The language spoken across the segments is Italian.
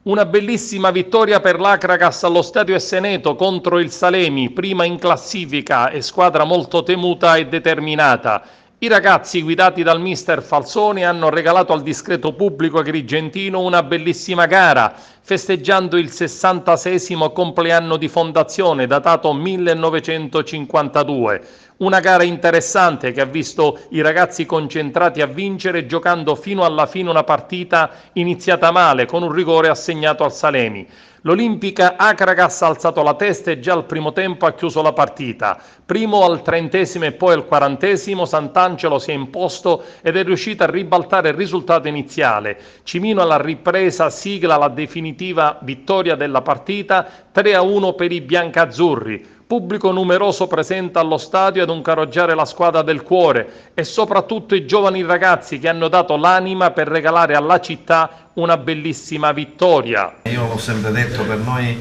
Una bellissima vittoria per l'Acragas allo Stadio Esseneto contro il Salemi, prima in classifica e squadra molto temuta e determinata. I ragazzi guidati dal mister Falsoni hanno regalato al discreto pubblico agrigentino una bellissima gara, festeggiando il 66° compleanno di fondazione, datato 1952. Una gara interessante che ha visto i ragazzi concentrati a vincere, giocando fino alla fine una partita iniziata male, con un rigore assegnato al Salemi. L'Olimpica Acragas ha alzato la testa e già al primo tempo ha chiuso la partita. Primo al 30° e poi al 40° Sant'Angelo si è imposto ed è riuscito a ribaltare il risultato iniziale. Cimino alla ripresa sigla la definitiva vittoria della partita, 3-1 per i biancazzurri. Pubblico numeroso presente allo stadio ad incoraggiare la squadra del cuore e soprattutto i giovani ragazzi che hanno dato l'anima per regalare alla città una bellissima vittoria. Io l'ho sempre detto, per noi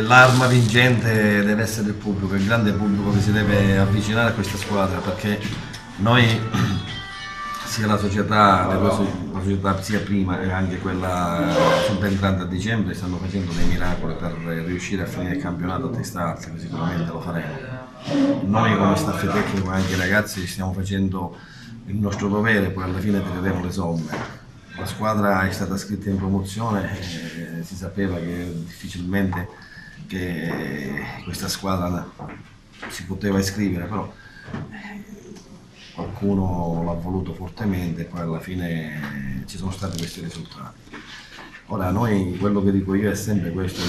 l'arma vincente deve essere il pubblico, il grande pubblico che si deve avvicinare a questa squadra, perché noi sia la società sia prima e anche quella subentrante a dicembre stanno facendo dei miracoli per riuscire a finire il campionato a testa alta, che sicuramente lo faremo. Noi come staff tecnico e anche i ragazzi stiamo facendo il nostro dovere, poi alla fine tireremo le somme. La squadra è stata scritta in promozione, si sapeva che difficilmente che questa squadra si poteva iscrivere, però qualcuno l'ha voluto fortemente e poi alla fine ci sono stati questi risultati. Ora noi, quello che dico io è sempre questo,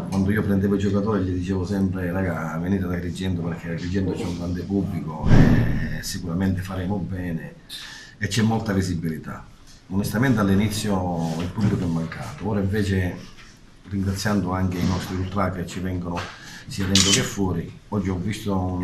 quando io prendevo i giocatori gli dicevo sempre: raga, venite ad Agrigento perché Agrigento c'è un grande pubblico e sicuramente faremo bene e c'è molta visibilità. Onestamente all'inizio il pubblico è mancato, ora invece, ringraziando anche i nostri ultra che ci vengono sia dentro che fuori, oggi ho visto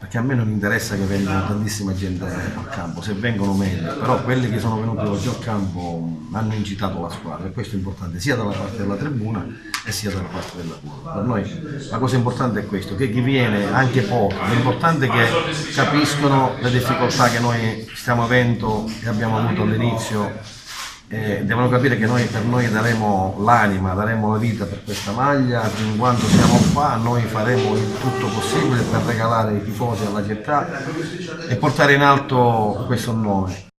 perché a me non interessa che vengano tantissima gente al campo, se vengono meglio, però quelli che sono venuti oggi al campo hanno incitato la squadra e questo è importante sia dalla parte della tribuna e sia dalla parte della curva. Per noi la cosa importante è questo, che chi viene, anche poco, l'importante è che capiscono le difficoltà che noi stiamo avendo e abbiamo avuto all'inizio. Devono capire che per noi daremo l'anima, daremo la vita per questa maglia, fin quando siamo qua noi faremo il tutto possibile per regalare i tifosi alla città e portare in alto questo nome.